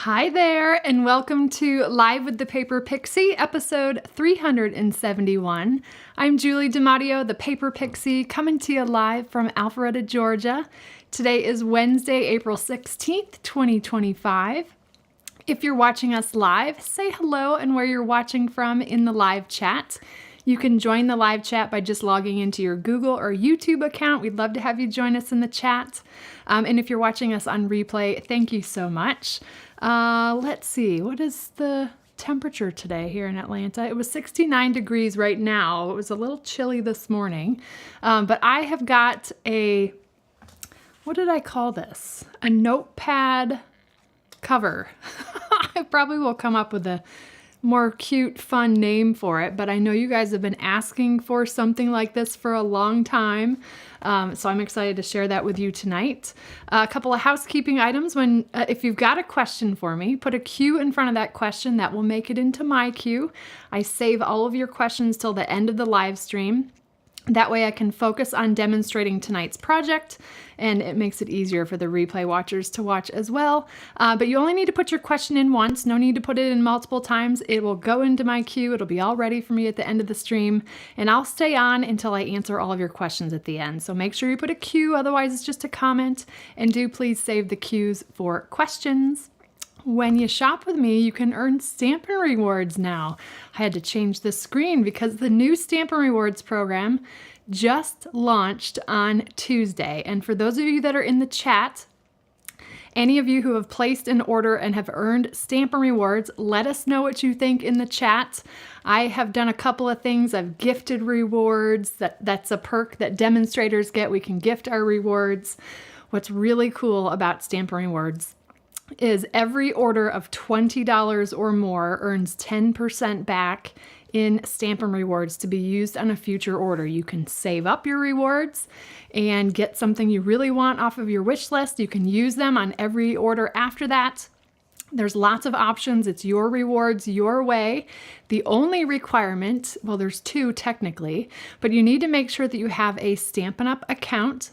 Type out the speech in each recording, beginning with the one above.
Hi there, and welcome to Live with the Paper Pixie, episode 371. I'm Julie DiMatteo, the Paper Pixie, coming to you live from Alpharetta, Georgia. Today is Wednesday, April 16th, 2025. If you're watching us live, say hello and where you're watching from in the live chat. You can join the live chat by just logging into your Google or YouTube account. We'd love to have you join us in the chat. And if you're watching us on replay, thank you so much. Let's see, what is the temperature today here in Atlanta? It was 69 degrees right now. It was a little chilly this morning, but I have got what did I call this? A notepad cover. I probably will come up with a more cute, fun name for it, but I know you guys have been asking for something like this for a long time, so I'm excited to share that with you tonight. A couple of housekeeping items. If you've got a question for me, put a Q in front of that question. That will make it into my queue. I save all of your questions till the end of the live stream. That way I can focus on demonstrating tonight's project, and it makes it easier for the replay watchers to watch as well. But you only need to put your question in once. No need to put it in multiple times. It will go into my queue. It'll be all ready for me at the end of the stream, and I'll stay on until I answer all of your questions at the end. So make sure you put a Q, otherwise it's just a comment, and do please save the Qs for questions. When you shop with me, you can earn Stampin' Rewards now. I had to change the screen because the new Stampin' Rewards program just launched on Tuesday. And for those of you that are in the chat, any of you who have placed an order and have earned Stampin' Rewards, let us know what you think in the chat. I have done a couple of things. I've gifted rewards. That's a perk that demonstrators get. We can gift our rewards. What's really cool about Stampin' Rewards is every order of $20 or more earns 10% back in Stampin' Rewards to be used on a future order. You can save up your rewards and get something you really want off of your wish list. You can use them on every order after that. There's lots of options. It's your rewards, your way. The only requirement, well, there's two technically, but you need to make sure that you have a Stampin' Up! Account.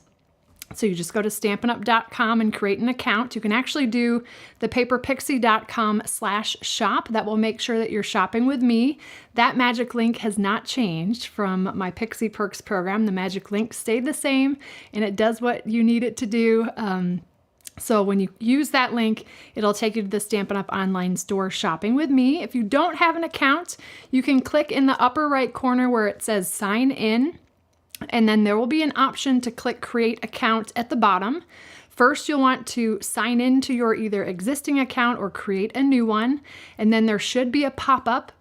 So you just go to StampinUp.com and create an account. You can actually do the paperpixie.com/shop. That will make sure that you're shopping with me. That magic link has not changed from my Pixie Perks program. The magic link stayed the same, and it does what you need it to do. So when you use that link, it'll take you to the Stampin' Up! Online store shopping with me. If you don't have an account, you can click in the upper right corner where it says sign in. And then there will be an option to click Create Account at the bottom. First, you'll want to sign in to your either existing account or create a new one. And then there should be a pop-up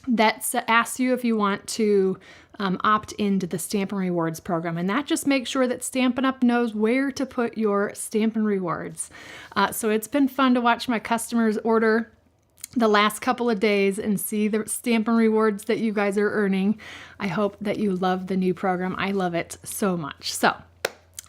that asks you if you want to opt into the Stampin' Rewards program. And that just makes sure that Stampin' Up! Knows where to put your Stampin' Rewards. So it's been fun to watch my customers order the last couple of days and see the Stampin' Rewards that you guys are earning. I hope that you love the new program. I love it so much. So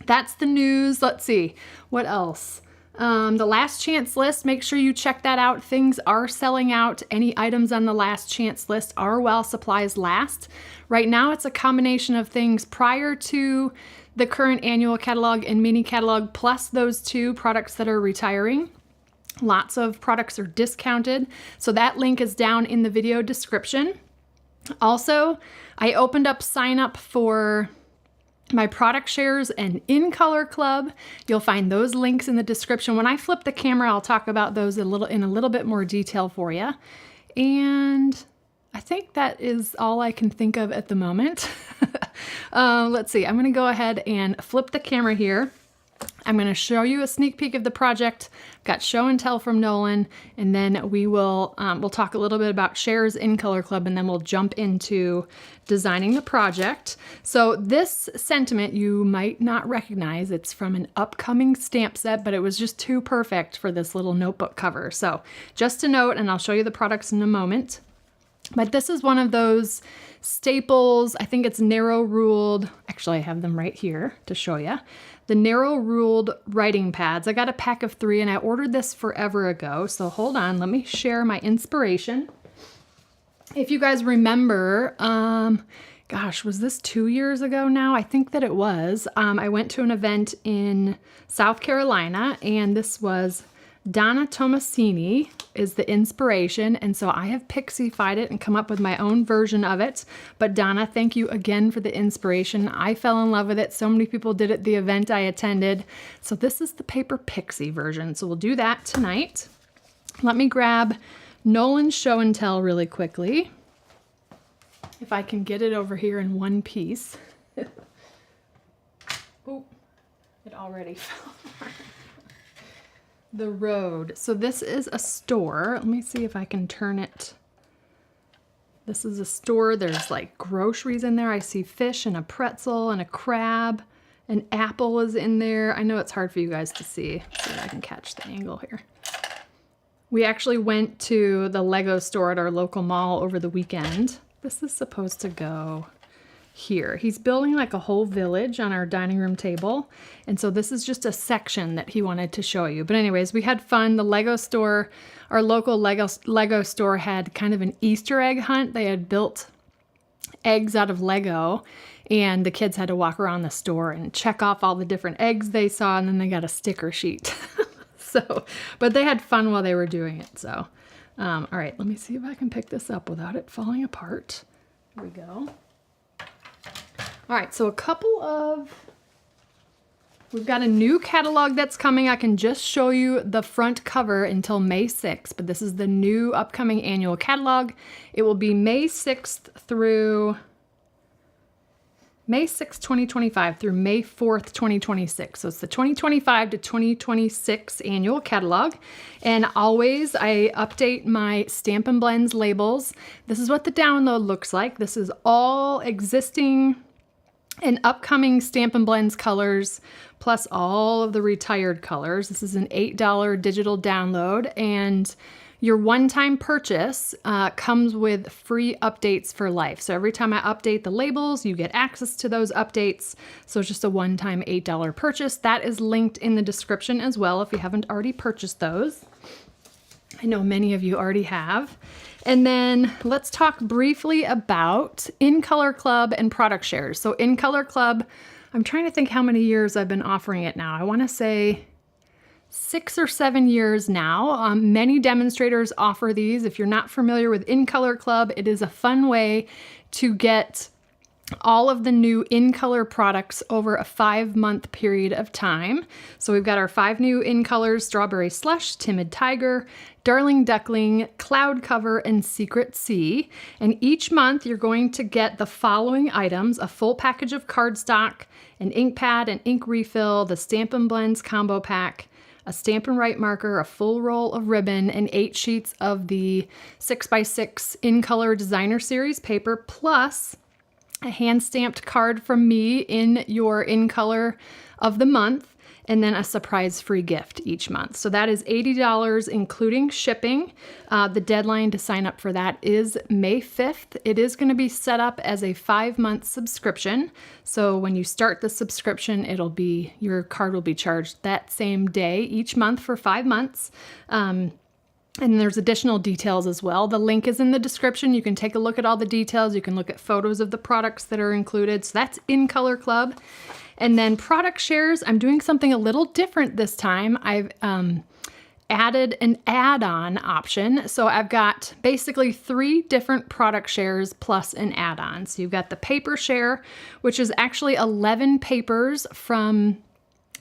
that's the news. Let's see, what else? The last chance list, make sure you check that out. Things are selling out. Any items on the last chance list are while supplies last. Right now it's a combination of things prior to the current annual catalog and mini catalog, plus those two products that are retiring. Lots of products are discounted, so that link is down in the video description. Also, I opened up sign up for my product shares and In Color Club. You'll find those links in the description. When I flip the camera, I'll talk about those in a little bit more detail for you. And I think that is all I can think of at the moment. Let's see, I'm gonna go ahead and flip the camera here. I'm going to show you a sneak peek of the project. Got show and tell from Nolan, and then we'll talk a little bit about shares in Color Club, and then we'll jump into designing the project. So this sentiment you might not recognize. It's from an upcoming stamp set, but it was just too perfect for this little notebook cover. So just a note, and I'll show you the products in a moment. But this is one of those staples. I think it's narrow ruled. Actually, I have them right here to show you. The narrow ruled writing pads. I got a pack of 3 and I ordered this forever ago. So hold on, let me share my inspiration. If you guys remember, gosh, was this 2 years ago now? I think that it was. I went to an event in South Carolina, and this was Donna Tomasini is the inspiration, and so I have pixified it and come up with my own version of it. But Donna, thank you again for the inspiration. I fell in love with it. So many people did at the event I attended. So this is the paper pixie version. So we'll do that tonight. Let me grab Nolan's Show and Tell really quickly, if I can get it over here in one piece. Oh, it already fell apart. The Road. So this is a store. Let me see if I can turn it. This is a store. There's like groceries in there. I see fish and a pretzel and a crab. An apple is in there. I know it's hard for you guys to see. Let's see if I can catch the angle here. We actually went to the Lego store at our local mall over the weekend. This is supposed to go here. He's building like a whole village on our dining room table. And so this is just a section that he wanted to show you. But anyways, we had fun. The Lego store, our local Lego store had kind of an Easter egg hunt. They had built eggs out of Lego, and the kids had to walk around the store and check off all the different eggs they saw, and then they got a sticker sheet. So, but they had fun while they were doing it. So, all right, let me see if I can pick this up without it falling apart. Here we go. All right, so we've got a new catalog that's coming. I can just show you the front cover until May 6th, but this is the new upcoming annual catalog. It will be May 6th through May 6th, 2025 through May 4th, 2026. So it's the 2025 to 2026 annual catalog. And always I update my Stampin' Blends labels. This is what the download looks like. This is all existing and upcoming Stampin' Blends colors, plus all of the retired colors. This is an $8 digital download, and your one-time purchase comes with free updates for life. So every time I update the labels, you get access to those updates. So it's just a one-time $8 purchase. That is linked in the description as well if you haven't already purchased those. I know many of you already have. And then let's talk briefly about In Color Club and product shares. So In Color Club, I'm trying to think how many years I've been offering it now. I want to say 6 or 7 years now. Many demonstrators offer these. If you're not familiar with In Color Club, it is a fun way to get all of the new In Color products over a 5-month period of time. So we've got our 5 new In Colors: Strawberry Slush, Timid Tiger, Darling Duckling, Cloud Cover, and Secret Sea. And each month you're going to get the following items: a full package of cardstock, an ink pad, an ink refill, the Stampin' Blends combo pack, a Stampin' Write marker, a full roll of ribbon, and 8 sheets of the 6x6 In Color Designer Series paper, plus a hand-stamped card from me in your In Color of the month, and then a surprise free gift each month. So that is $80, including shipping. The deadline to sign up for that is May 5th. It is going to be set up as a 5-month subscription. So when you start the subscription, your card will be charged that same day each month for 5 months. And there's additional details as well. The link is in the description. You can take a look at all the details. You can look at photos of the products that are included. So that's In Color Club. And then product shares, I'm doing something a little different this time. I've added an add-on option. So I've got basically 3 different product shares plus an add-on. So you've got the paper share, which is actually 11 papers from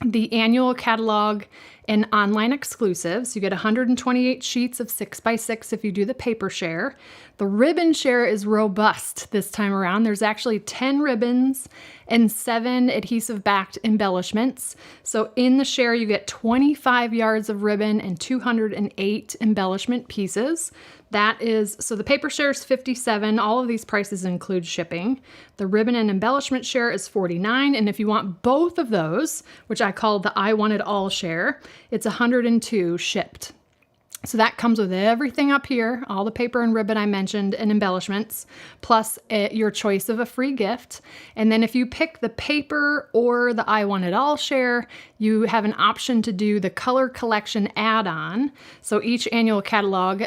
the annual catalog and online exclusives. You get 128 sheets of 6x6 if you do the paper share. The ribbon share is robust this time around. There's actually 10 ribbons and 7 adhesive-backed embellishments. So in the share, you get 25 yards of ribbon and 208 embellishment pieces. So the paper share is $57. All of these prices include shipping. The ribbon and embellishment share is $49. And if you want both of those, which I call the I Want It All share, it's $102 shipped. So that comes with everything up here, all the paper and ribbon I mentioned and embellishments, plus your choice of a free gift. And then if you pick the paper or the I Want It All share, you have an option to do the color collection add-on. So each annual catalog,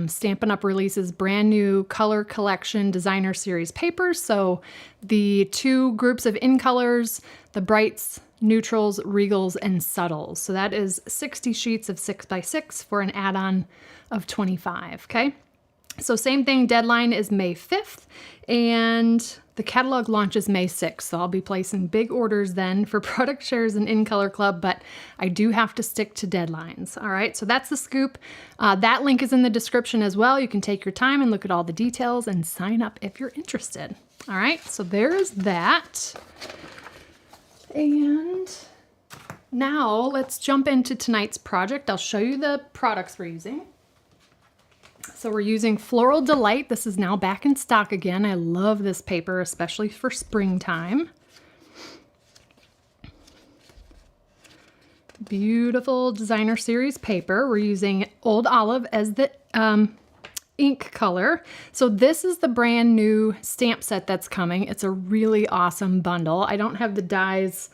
Stampin' Up! Releases brand new color collection designer series papers. So the two groups of in colors, the brights, neutrals, regals, and subtles. So that is 60 sheets of 6x6 for an add-on of 25, okay? So same thing, deadline is May 5th, and the catalog launches May 6th. So I'll be placing big orders then for product shares and In Color Club, but I do have to stick to deadlines. All right, so that's the scoop. That link is in the description as well. You can take your time and look at all the details and sign up if you're interested. All right, so there's that. And now let's jump into tonight's project. I'll show you the products we're using. So we're using Floral Delight. This is now back in stock again. I love this paper, especially for springtime. Beautiful designer series paper. We're using Old Olive as the ink color. So this is the brand new stamp set that's coming. It's a really awesome bundle. I don't have the dies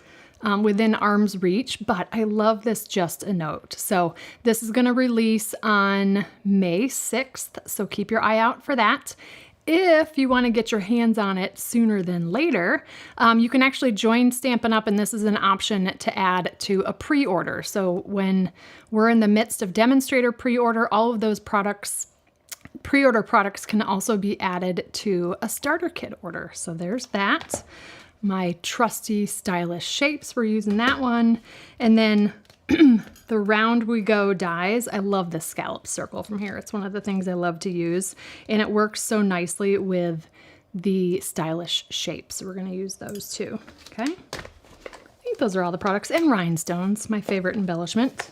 within arm's reach, but I love this Just a Note. So this is going to release on May 6th, so keep your eye out for that. If you want to get your hands on it sooner than later, you can actually join Stampin' Up, and this is an option to add to a pre-order. So when we're in the midst of demonstrator pre-order, all of those products, pre-order products, can also be added to a starter kit order. So there's that. My trusty stylish shapes, we're using that one. And then the Round We Go dies. I love this scallop circle from here. It's one of the things I love to use, and it works so nicely with the stylish shapes. So we're going to use those too. Okay. I think those are all the products. And rhinestones, my favorite embellishment.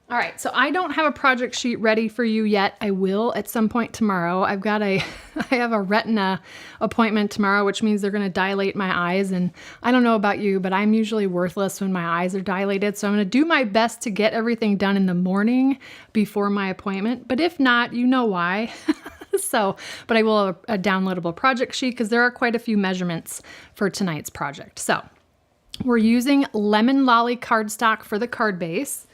All right, so I don't have a project sheet ready for you yet. I will at some point tomorrow. I have a retina appointment tomorrow, which means they're gonna dilate my eyes. And I don't know about you, but I'm usually worthless when my eyes are dilated. So I'm gonna do my best to get everything done in the morning before my appointment. But if not, you know why. But I will have a downloadable project sheet because there are quite a few measurements for tonight's project. So we're using Lemon Lolly cardstock for the card base.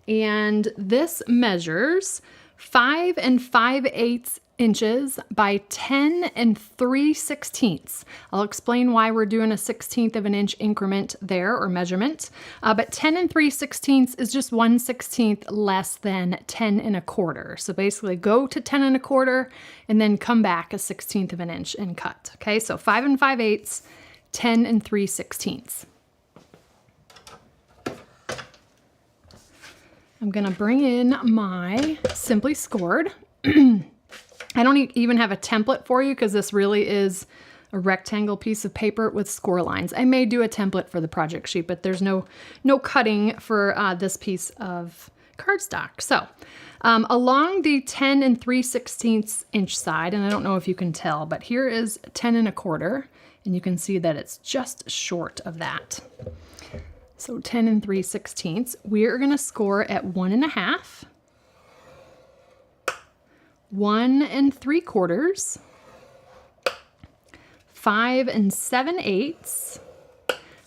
And this measures 5 5/8 inches by 10 3/16. I'll explain why we're doing a 1/16 of an inch increment there, or measurement. But 10 3/16 is just 1/16 less than 10 1/4. So basically go to 10 1/4 and then come back a 1/16 of an inch and cut. Okay, so 5 5/8, 10 3/16. I'm gonna bring in my Simply Scored. I don't even have a template for you because this really is a rectangle piece of paper with score lines. I may do a template for the project sheet, but there's no cutting for this piece of cardstock. So along the 10 3/16 inch side, and I don't know if you can tell, but here is 10 1/4, and you can see that it's just short of that. So 10 3/16, we're gonna score at 1 1/2, 1 3/4, 5 7/8.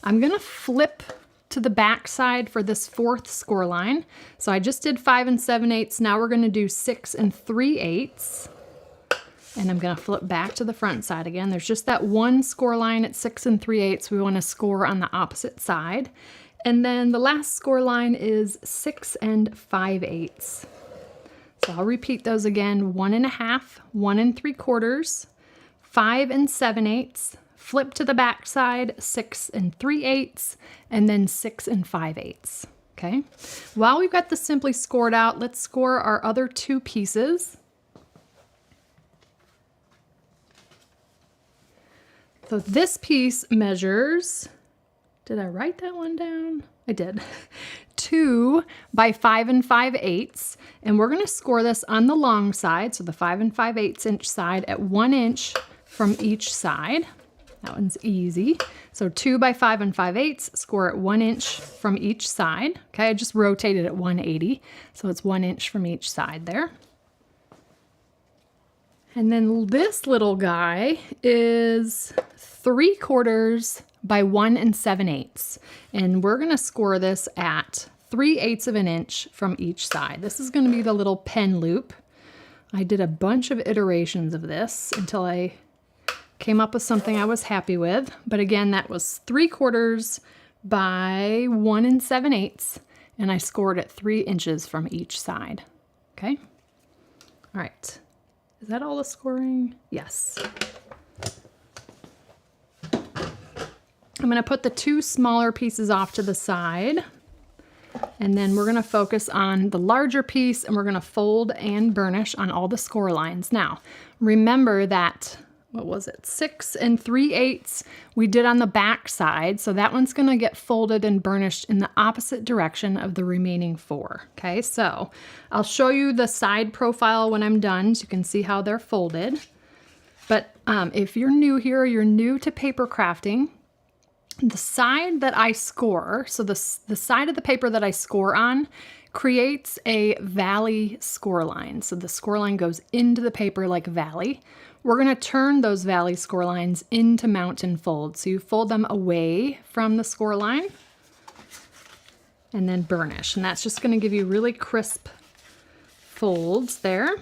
I'm gonna flip to the back side for this fourth score line. So I just did 5 7/8. Now we're gonna do 6 3/8. And I'm gonna flip back to the front side again. There's just that one score line at 6 3/8. We wanna score on the opposite side. And then the last score line is 6 5/8. So I'll repeat those again: 1 1/2, 1 3/4, 5 7/8, flip to the back side, 6 3/8, and then 6 5/8. Okay. While we've got the Simply Scored out, let's score our other two pieces. So this piece measures, did I write that one down? I did. 2 by 5 5/8, and we're gonna score this on the long side, so the 5 5/8 inch side, at 1 inch from each side. That one's easy. So 2 by 5 5/8, score at 1 inch from each side. Okay, I just rotated at 180, so it's 1 inch from each side there. And then this little guy is 3/4 by 1 7/8. And we're gonna score this at 3/8 of an inch from each side. This is gonna be the little pen loop. I did a bunch of iterations of this until I came up with something I was happy with. But again, that was 3/4 by 1 7/8, and I scored at 3 inches from each side. Okay. All right. Is that all the scoring? Yes. I'm going to put the 2 smaller pieces off to the side, and then we're going to focus on the larger piece, and we're going to fold and burnish on all the score lines. Now, remember that, what was it, 6 3/8 we did on the back side, so that one's going to get folded and burnished in the opposite direction of the remaining 4. Okay, so I'll show you the side profile when I'm done so you can see how they're folded. But if you're new here, you're new to paper crafting, the side that I score, so the side of the paper that I score on creates a valley score line. So the score line goes into the paper like valley. We're going to turn those valley score lines into mountain folds. So you fold them away from the score line and then burnish. And that's just going to give you really crisp folds there.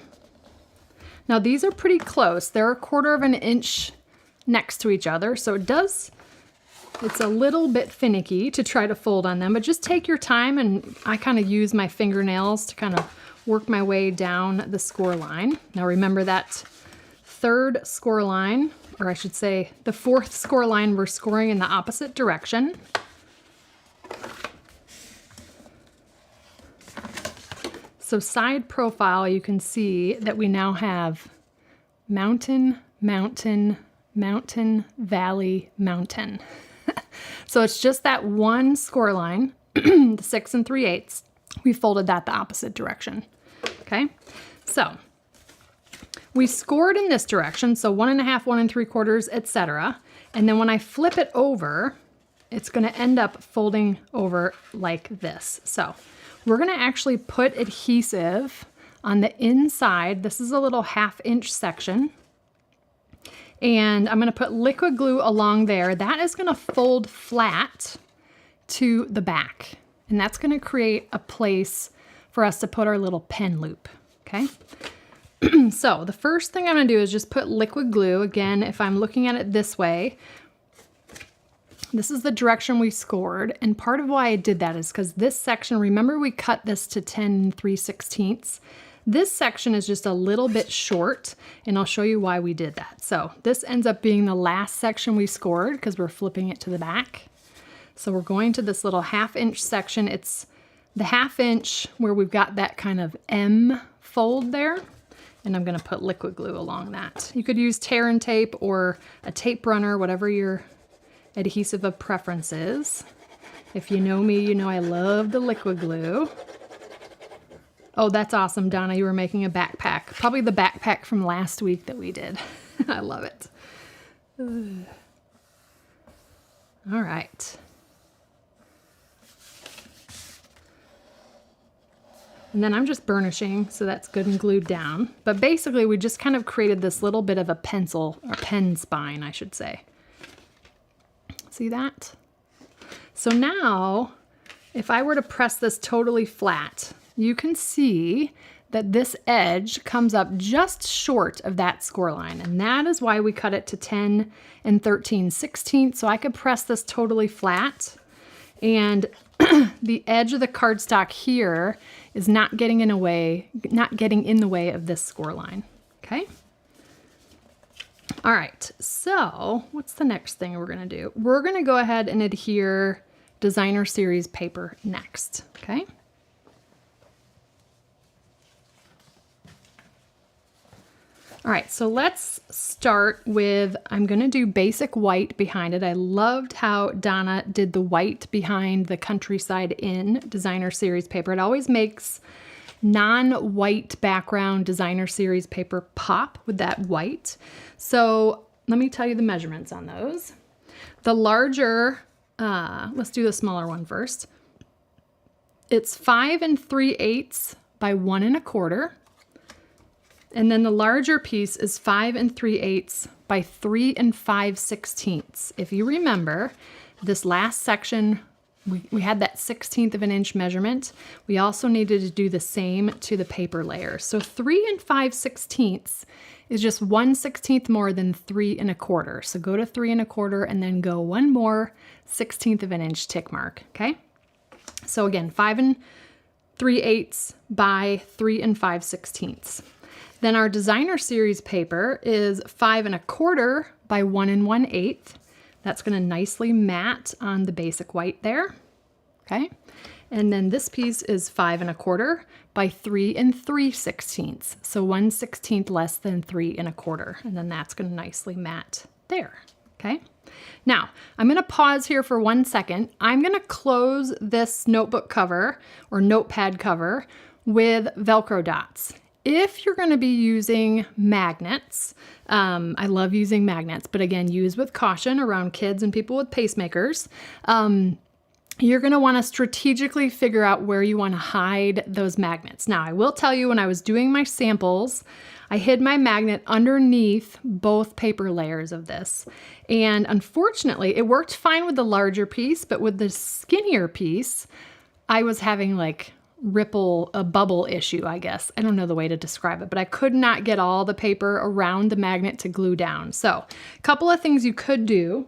Now these are pretty close. They're 1/4 of an inch next to each other. So it's a little bit finicky to try to fold on them, but just take your time, and I kind of use my fingernails to kind of work my way down the score line. Now remember that 3rd score line, or I should say the 4th score line, we're scoring in the opposite direction. So side profile, you can see that we now have mountain, mountain, mountain, valley, mountain. So it's just that one score line, the 6 3/8. We folded that the opposite direction. Okay, so we scored in this direction, so 1 1/2, 1 3/4, etc. And then when I flip it over, it's going to end up folding over like this. So we're going to actually put adhesive on the inside. This is a little 1/2 inch section. And I'm going to put liquid glue along there. That is going to fold flat to the back. And that's going to create a place for us to put our little pen loop. Okay. So the first thing I'm going to do is just put liquid glue. Again, if I'm looking at it this way, this is the direction we scored. And part of why I did that is because this section, remember we cut this to 10 3/16. This section is just a little bit short, and I'll show you why we did that. So this ends up being the last section we scored because we're flipping it to the back. So we're going to this little 1/2 inch section. It's the 1/2 inch where we've got that kind of M fold there. And I'm going to put liquid glue along that. You could use tear and tape or a tape runner, whatever your adhesive of preference is. If you know me, you know I love the liquid glue. Oh, that's awesome, Donna. You were making a backpack. Probably the backpack from last week that we did. I love it. All right. And then I'm just burnishing, so that's good and glued down. But basically, we just kind of created this little bit of a pencil, or pen spine, I should say. See that? So now, if I were to press this totally flat, you can see that this edge comes up just short of that score line. And that is why we cut it to 10 13/16. So I could press this totally flat, and the edge of the cardstock here is not getting in the way of this score line. Okay. All right. So what's the next thing we're going to do? We're going to go ahead and adhere designer series paper next. Okay. All right, so let's start with, I'm gonna do basic white behind it. I loved how Donna did the white behind the Countryside Inn designer series paper. It always makes non-white background designer series paper pop with that white. So let me tell you the measurements on those. The larger, let's do the smaller one first. It's 5 3/8 by 1 1/4. And then the larger piece is 5 3/8 by 3 5/16. If you remember, this last section we had that 1/16 of an inch measurement. We also needed to do the same to the paper layer. So 3 5/16 is just 1/16 more than 3 1/4. So go to 3 1/4 and then go one more 1/16 of an inch tick mark, okay? So again, 5 3/8 by 3 5/16. Then our designer series paper is 5 1/4 by 1 1/8. That's going to nicely mat on the basic white there, okay? And then this piece is 5 1/4 by 3 3/16. So 1/16 less than 3 1/4. And then that's going to nicely mat there, okay? Now, I'm going to pause here for 1 second. I'm going to close this notebook cover or notepad cover with Velcro dots. If you're going to be using magnets, I love using magnets, but again, use with caution around kids and people with pacemakers. You're going to want to strategically figure out where you want to hide those magnets. Now, I will tell you, when I was doing my samples, I hid my magnet underneath both paper layers of this. And unfortunately, it worked fine with the larger piece, but with the skinnier piece, I was having like a bubble issue, I guess. I don't know the way to describe it, but I could not get all the paper around the magnet to glue down. So a couple of things you could do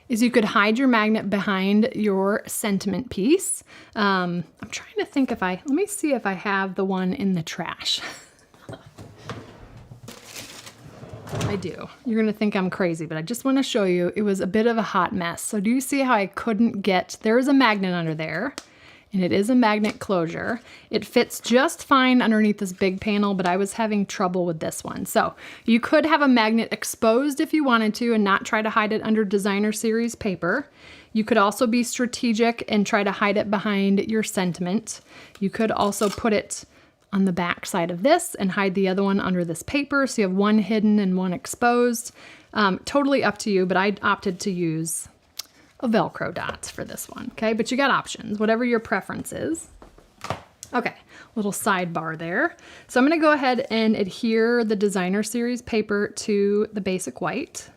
is you could hide your magnet behind your sentiment piece. I'm trying to think let me see if I have the one in the trash. I do. You're going to think I'm crazy, but I just want to show you it was a bit of a hot mess. So do you see how I couldn't there is a magnet under there, and it is a magnet closure. It fits just fine underneath this big panel, but I was having trouble with this one. So you could have a magnet exposed if you wanted to and not try to hide it under designer series paper. You could also be strategic and try to hide it behind your sentiment. You could also put it on the back side of this and hide the other one under this paper. So you have one hidden and one exposed. Totally up to you, but I opted to use a Velcro dots for this one, okay? But you got options, whatever your preference is. Okay, little sidebar there. So I'm gonna go ahead and adhere the designer series paper to the basic white.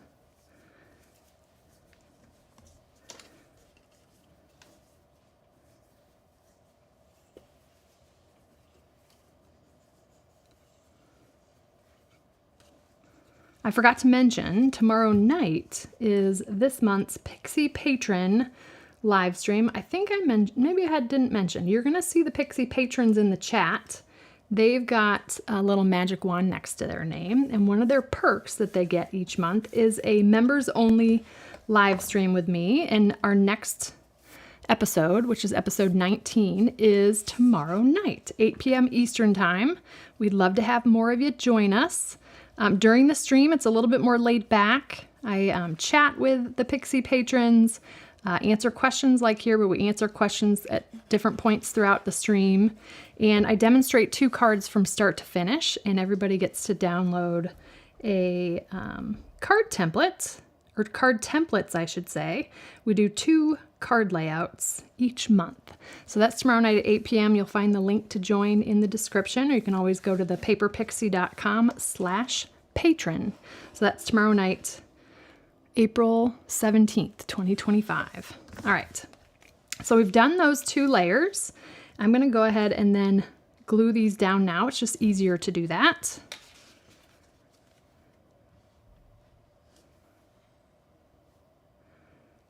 I forgot to mention, tomorrow night is this month's Pixie Patron live stream. I think I mentioned, maybe I didn't mention, you're gonna see the Pixie Patrons in the chat. They've got a little magic wand next to their name, and one of their perks that they get each month is a members only live stream with me. And our next episode, which is episode 19, is tomorrow night, 8 p.m. Eastern time. We'd love to have more of you join us. During the stream, it's a little bit more laid back. I chat with the Pixie patrons, answer questions like here, but we answer questions at different points throughout the stream. And I demonstrate 2 cards from start to finish, and everybody gets to download a card template, or card templates, I should say. We do 2 card layouts each month. So that's tomorrow night at 8 p.m. You'll find the link to join in the description, or you can always go to thepaperpixie.com/patron. So that's tomorrow night, April 17th, 2025. All right. So we've done those 2 layers. I'm going to go ahead and then glue these down now. It's just easier to do that.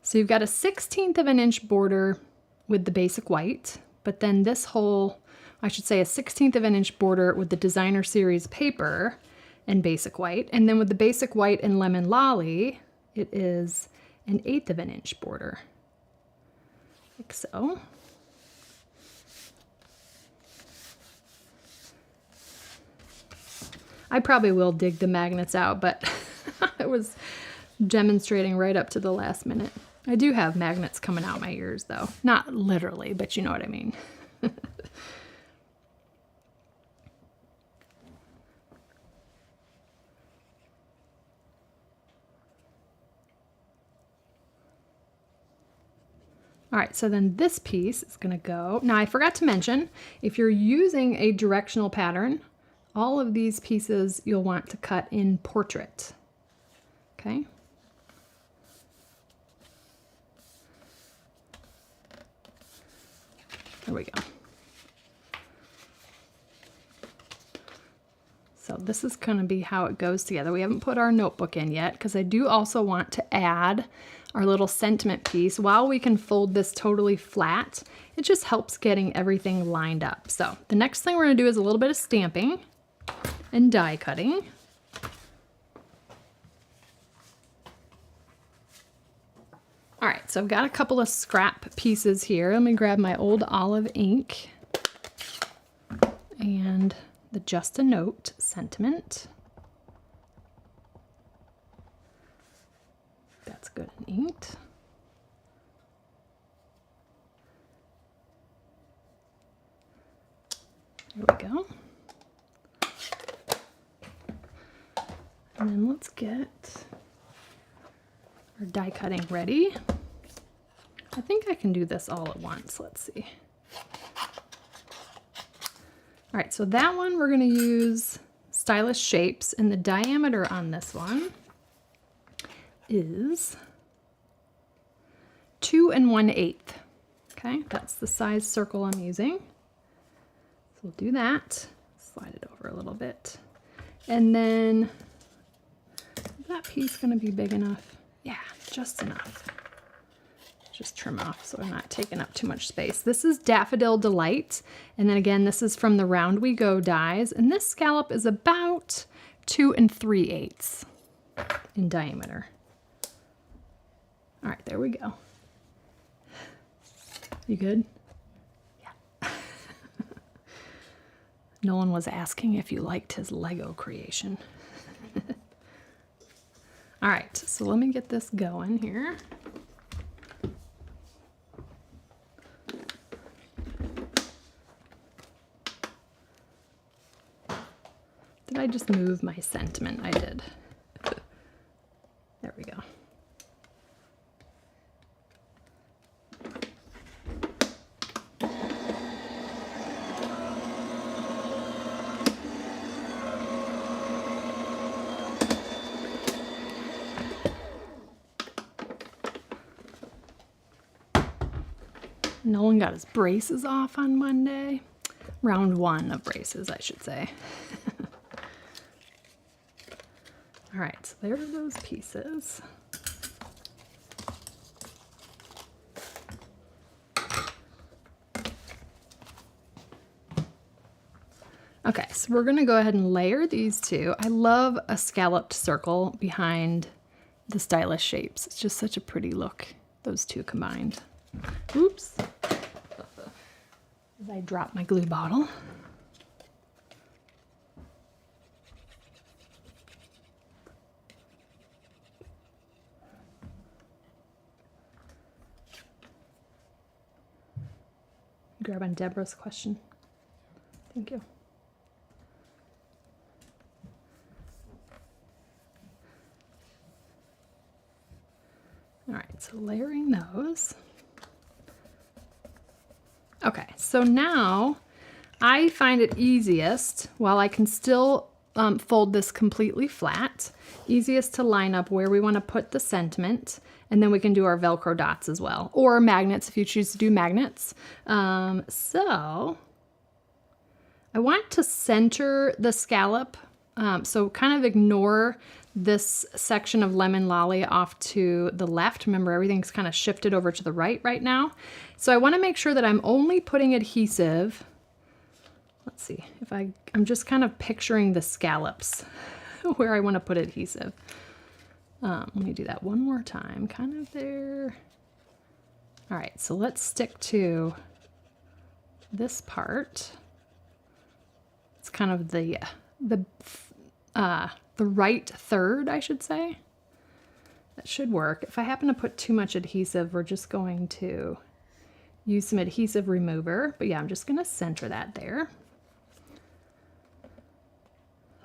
So you've got a 1/16 of an inch border with the basic white, but then this whole, I should say a 1/16 of an inch border with the designer series paper and basic white. And then with the basic white and lemon lolly, it is an 1/8 of an inch border, like so. I probably will dig the magnets out, but I was demonstrating right up to the last minute. I do have magnets coming out my ears though. Not literally, but you know what I mean. All right, so then this piece is gonna go. Now I forgot to mention, if you're using a directional pattern, all of these pieces you'll want to cut in portrait, okay? There we go. So this is going to be how it goes together. We haven't put our notebook in yet because I do also want to add our little sentiment piece. While we can fold this totally flat, it just helps getting everything lined up. So the next thing we're going to do is a little bit of stamping and die cutting. All right, so I've got a couple of scrap pieces here. Let me grab my old olive ink and the Just a Note sentiment. That's good and inked. There we go. And then let's get our die cutting ready. I think I can do this all at once. Let's see. All right, so that one we're going to use Stylish Shapes, and the diameter on this one is 2 1/8. Okay, that's the size circle I'm using. So we'll do that. Slide it over a little bit. And then, is that piece going to be big enough? Yeah, just enough. Just trim off so I'm not taking up too much space. This is Daffodil Delight. And then again, this is from the Round We Go dies. And this scallop is about 2 3/8 in diameter. All right, there we go. You good? Yeah. Nolan was asking if you liked his Lego creation. All right, so let me get this going here. Did I just move my sentiment? I did. There we go. Nolan got his braces off on Monday. Round 1 of braces, I should say. All right, so there are those pieces. Okay, so we're gonna go ahead and layer these two. I love a scalloped circle behind the Stylish Shapes. It's just such a pretty look, those two combined. Oops. As I drop my glue bottle. Grab on Deborah's question. Thank you. All right, so layering those. Okay, so now I find it easiest, while I can still fold this completely flat, easiest to line up where we want to put the sentiment, and then we can do our Velcro dots as well, or magnets if you choose to do magnets. So I want to center the scallop, so kind of ignore this section of Lemon Lolly off to the left. Remember, everything's kind of shifted over to the right now. So I want to make sure that I'm only putting adhesive. Let's see, if I'm just kind of picturing the scallops where I want to put adhesive. Let me do that one more time, kind of there. All right, so let's stick to this part. It's kind of the right third, I should say. That should work. If I happen to put too much adhesive, we're just going to use some adhesive remover. But yeah, I'm just going to center that there.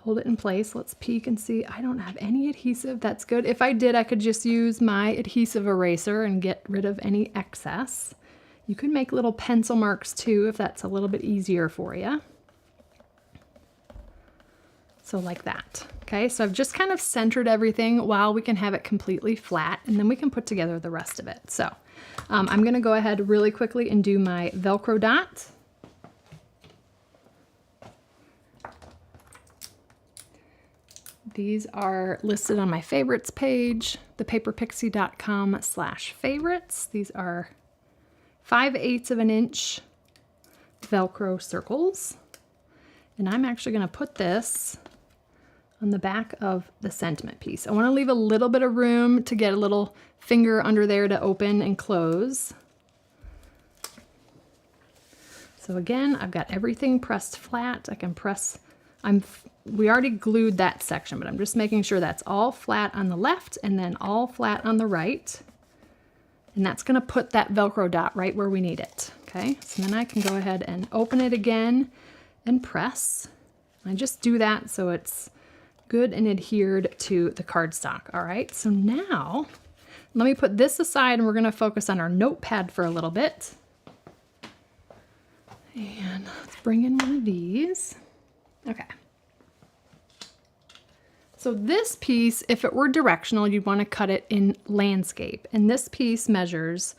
Hold it in place. Let's peek and see. I don't have any adhesive. That's good. If I did, I could just use my adhesive eraser and get rid of any excess. You could make little pencil marks too if that's a little bit easier for you. So like that. Okay, so I've just kind of centered everything while we can have it completely flat, and then we can put together the rest of it. So I'm gonna go ahead really quickly and do my Velcro dot. These are listed on my favorites page, thepaperpixie.com/favorites. These are 5/8 of an inch Velcro circles. And I'm actually gonna put this on the back of the sentiment piece. I wanna leave a little bit of room to get a little finger under there to open and close. So again, I've got everything pressed flat. I can press, we already glued that section, but I'm just making sure that's all flat on the left and then all flat on the right. And that's gonna put that Velcro dot right where we need it, okay? So then I can go ahead and open it again and press. I just do that so it's good and adhered to the cardstock, all right? So now, let me put this aside and we're gonna focus on our notepad for a little bit. And let's bring in one of these. Okay. So this piece, if it were directional, you'd want to cut it in landscape. And this piece measures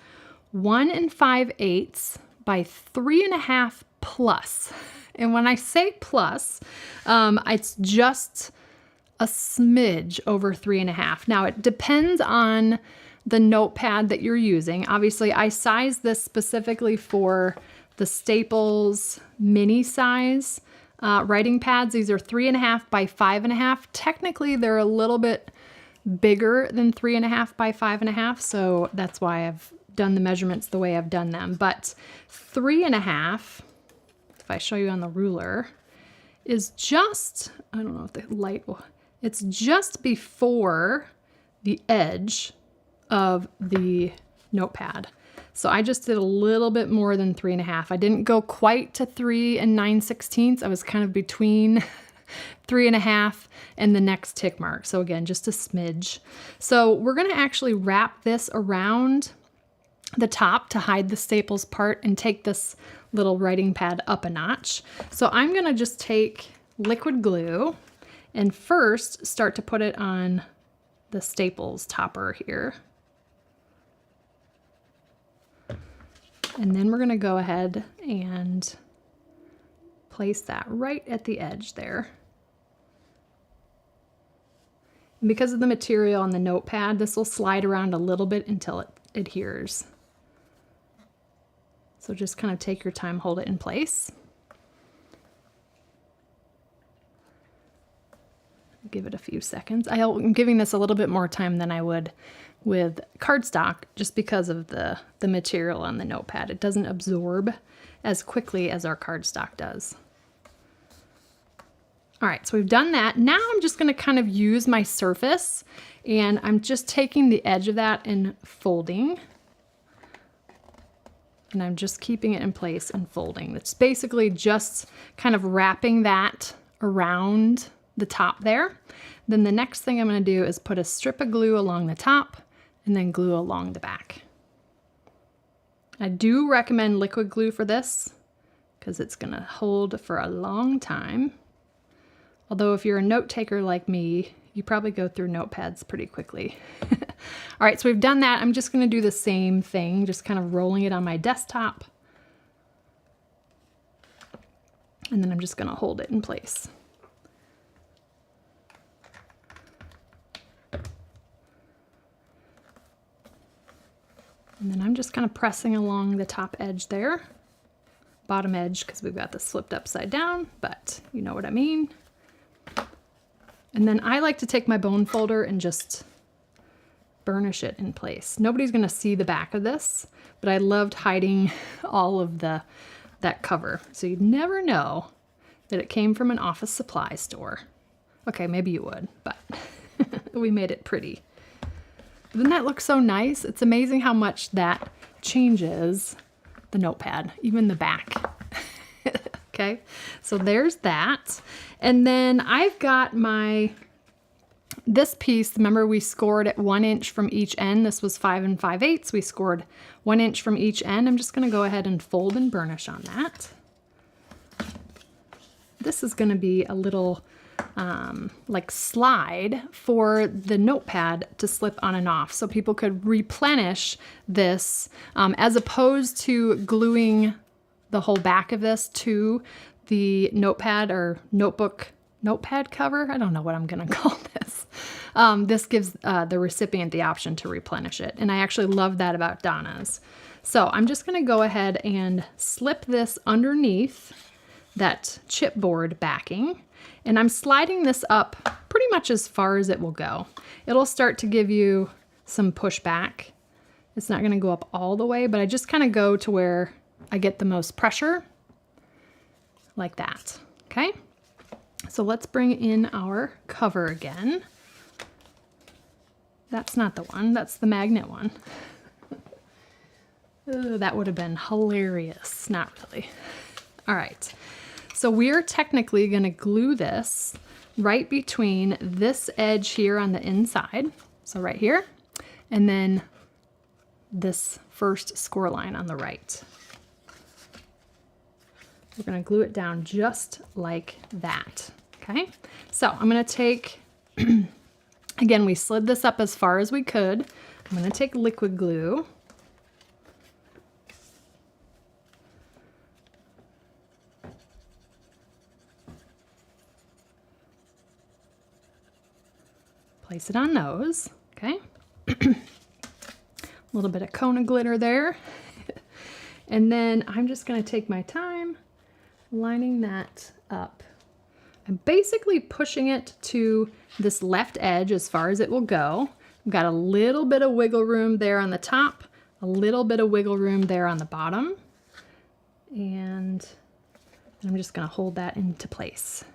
1 5/8 by 3.5 plus. And when I say plus, it's just a smidge over 3.5. Now it depends on the notepad that you're using. Obviously I sized this specifically for the Staples mini size writing pads. These are 3.5 by 5.5. Technically, they're a little bit bigger than 3.5 by 5.5, so that's why I've done the measurements the way I've done them. But 3.5, if I show you on the ruler, is just, I don't know if the light will, it's just before the edge of the notepad. So I just did a little bit more than 3.5. I didn't go quite to 3 9/16. I was kind of between 3.5 and the next tick mark. So again, just a smidge. So we're gonna actually wrap this around the top to hide the Staples part and take this little writing pad up a notch. So I'm gonna just take liquid glue and first start to put it on the Staples topper here. And then we're gonna go ahead and place that right at the edge there. And because of the material on the notepad, this will slide around a little bit until it adheres. So just kind of take your time, hold it in place. Give it a few seconds. I'm giving this a little bit more time than I would with cardstock just because of the material on the notepad. It doesn't absorb as quickly as our cardstock does. All right, so we've done that. Now I'm just gonna kind of use my surface and I'm just taking the edge of that and folding. And I'm just keeping it in place and folding. It's basically just kind of wrapping that around the top there. Then the next thing I'm gonna do is put a strip of glue along the top and then glue along the back. I do recommend liquid glue for this because it's gonna hold for a long time. Although if you're a note taker like me, you probably go through notepads pretty quickly. All right, so we've done that. I'm just gonna do the same thing, just kind of rolling it on my desktop. And then I'm just gonna hold it in place. And then I'm just kind of pressing along the top edge there, bottom edge, because we've got this flipped upside down, but you know what I mean. And then I like to take my bone folder and just burnish it in place. Nobody's gonna see the back of this, but I loved hiding all of that cover. So you'd never know that it came from an office supply store. Okay, maybe you would, but we made it pretty. Doesn't that look so nice? It's amazing how much that changes the notepad, even the back. Okay, so there's that. And then I've got this piece, remember we scored at 1 inch from each end. This was 5 5/8. We scored 1 inch from each end. I'm just gonna go ahead and fold and burnish on that. This is gonna be a little like slide for the notepad to slip on and off, so people could replenish this as opposed to gluing the whole back of this to the notepad or notepad cover. I don't know what I'm gonna call this. This gives the recipient the option to replenish it, and I actually love that about Donna's. So I'm just gonna go ahead and slip this underneath that chipboard backing, and I'm sliding this up pretty much as far as it will go. It'll start to give you some pushback. It's not gonna go up all the way, but I just kind of go to where I get the most pressure, like that, okay? So let's bring in our cover again. That's not the one, that's the magnet one. Ooh, that would have been hilarious, not really. All right. So we're technically going to glue this right between this edge here on the inside, so right here, and then this first score line on the right. We're going to glue it down just like that, okay? So I'm going to take, again, we slid this up as far as we could. I'm going to take liquid glue. Place it on those, okay? A little bit of Kona glitter there. And then I'm just gonna take my time lining that up. I'm basically pushing it to this left edge as far as it will go. I've got a little bit of wiggle room there on the top, a little bit of wiggle room there on the bottom. And I'm just gonna hold that into place.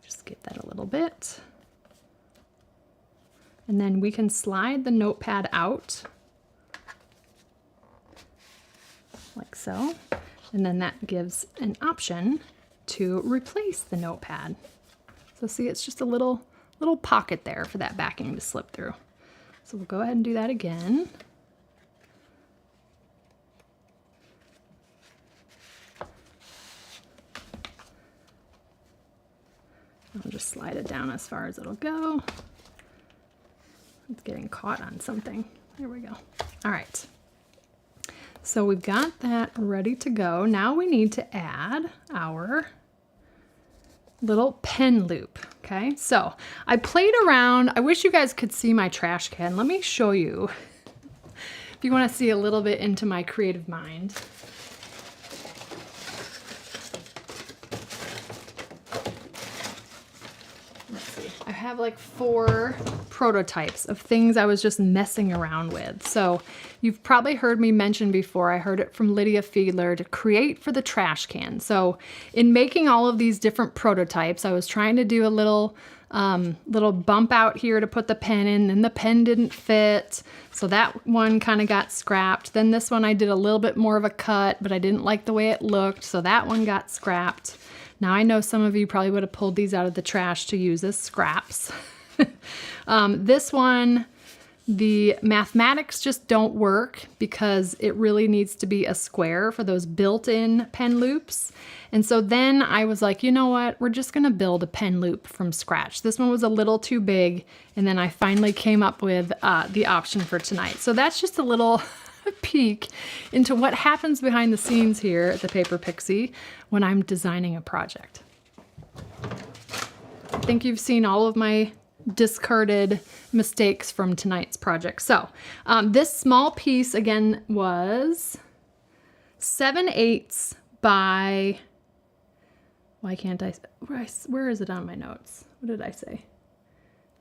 Just get that a little bit. And then we can slide the notepad out like so. And then that gives an option to replace the notepad. So see, it's just a little pocket there for that backing to slip through. So we'll go ahead and do that again. I'll just slide it down as far as it'll go. It's getting caught on something. There we go. All right. So we've got that ready to go. Now we need to add our little pen loop, okay? So I played around. I wish you guys could see my trash can. Let me show you if you want to see a little bit into my creative mind. I have like 4 prototypes of things I was just messing around with. So you've probably heard me mention before, I heard it from Lydia Fiedler, to create for the trash can. So in making all of these different prototypes, I was trying to do a little bump out here to put the pen in, and the pen didn't fit. So that one kind of got scrapped. Then this one I did a little bit more of a cut, but I didn't like the way it looked. So that one got scrapped. Now I know some of you probably would have pulled these out of the trash to use as scraps. This one, the mathematics just don't work because it really needs to be a square for those built-in pen loops. And so then I was like, you know what? We're just gonna build a pen loop from scratch. This one was a little too big, and then I finally came up with the option for tonight. So that's just a little peek into what happens behind the scenes here at the Paper Pixie when I'm designing a project. I think you've seen all of my discarded mistakes from tonight's project. So this small piece again was 7/8 by, why can't I, where is it on my notes? What did I say?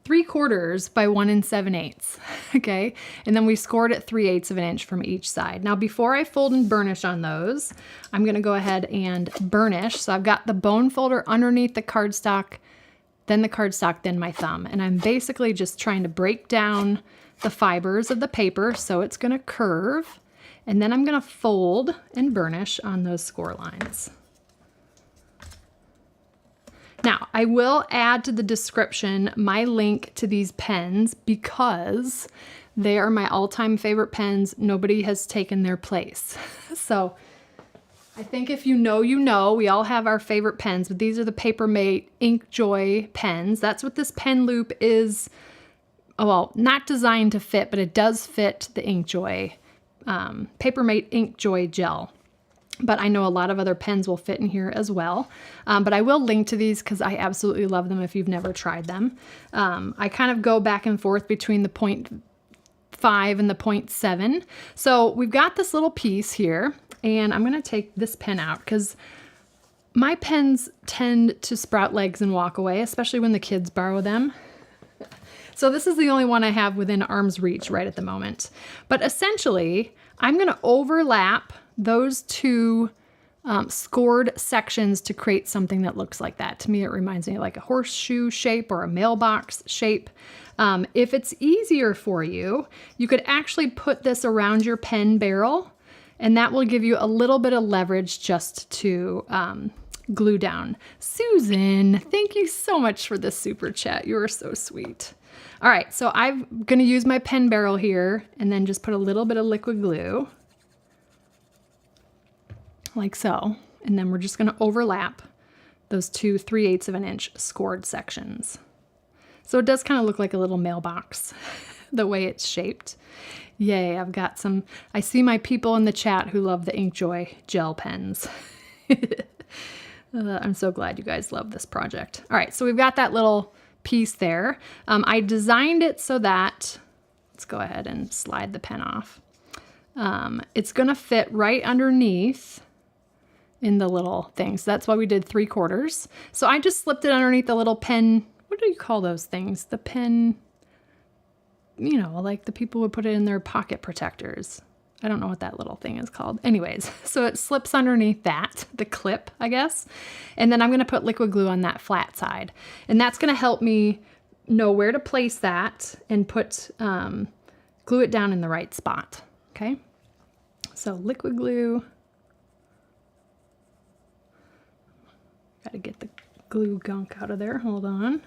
3/4 by 1 7/8, okay? And then we scored at 3/8 of an inch from each side. Now before I fold and burnish on those, I'm gonna go ahead and burnish. So I've got the bone folder underneath the cardstock, then the cardstock, then my thumb. And I'm basically just trying to break down the fibers of the paper so it's gonna curve. And then I'm gonna fold and burnish on those score lines. Now, I will add to the description my link to these pens because they are my all-time favorite pens. Nobody has taken their place. So I think if you know, you know. We all have our favorite pens, but these are the Papermate InkJoy pens. That's what this pen loop is. Well, not designed to fit, but it does fit the InkJoy, Papermate InkJoy gel. But I know a lot of other pens will fit in here as well. But I will link to these because I absolutely love them if you've never tried them. I kind of go back and forth between the 0.5 and the 0.7. So we've got this little piece here, and I'm gonna take this pen out because my pens tend to sprout legs and walk away, especially when the kids borrow them. So this is the only one I have within arm's reach right at the moment. But essentially, I'm gonna overlap those two scored sections to create something that looks like that. To me, it reminds me of like a horseshoe shape or a mailbox shape. If it's easier for you, you could actually put this around your pen barrel, and that will give you a little bit of leverage just to glue down. Susan, thank you so much for this super chat. You are so sweet. All right, so I'm gonna use my pen barrel here and then just put a little bit of liquid glue, like so. And then we're just gonna overlap those two 3/8 of an inch scored sections. So it does kind of look like a little mailbox, the way it's shaped. Yay, I've got some, I see my people in the chat who love the InkJoy gel pens. I'm so glad you guys love this project. All right, so we've got that little piece there. I designed it so that, let's go ahead and slide the pen off. It's gonna fit right underneath in the little thing. So that's why we did 3/4. So I just slipped it underneath the little pen. What do you call those things? The pen, you know, like the people would put it in their pocket protectors. I don't know what that little thing is called. Anyways, so it slips underneath that, the clip, I guess. And then I'm gonna put liquid glue on that flat side. And that's gonna help me know where to place that and put, glue it down in the right spot, okay? So liquid glue. Gotta get the glue gunk out of there, hold on.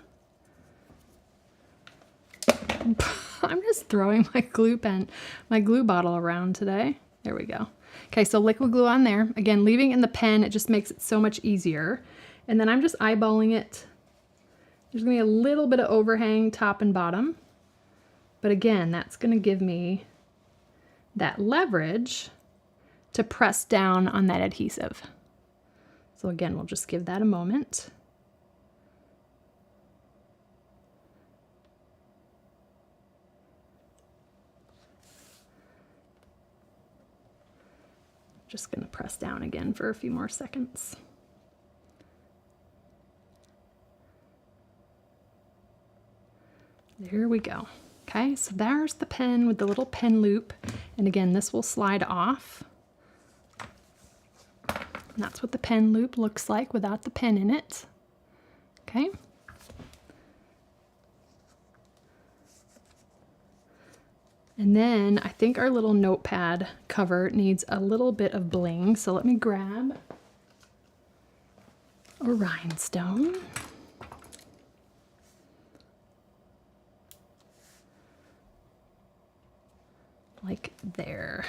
I'm just throwing my glue bottle around today. There we go. Okay, so liquid glue on there. Again, leaving in the pen, it just makes it so much easier. And then I'm just eyeballing it. There's gonna be a little bit of overhang top and bottom. But again, that's gonna give me that leverage to press down on that adhesive. So again, we'll just give that a moment. Just gonna press down again for a few more seconds. There we go. Okay, so there's the pen with the little pen loop. And again, this will slide off. And that's what the pen loop looks like without the pen in it. Okay. And then I think our little notepad cover needs a little bit of bling. So let me grab a rhinestone. Like there.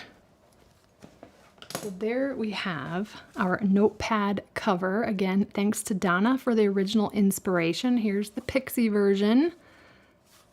So there we have our notepad cover. Again, thanks to Donna for the original inspiration. Here's the Pixie version.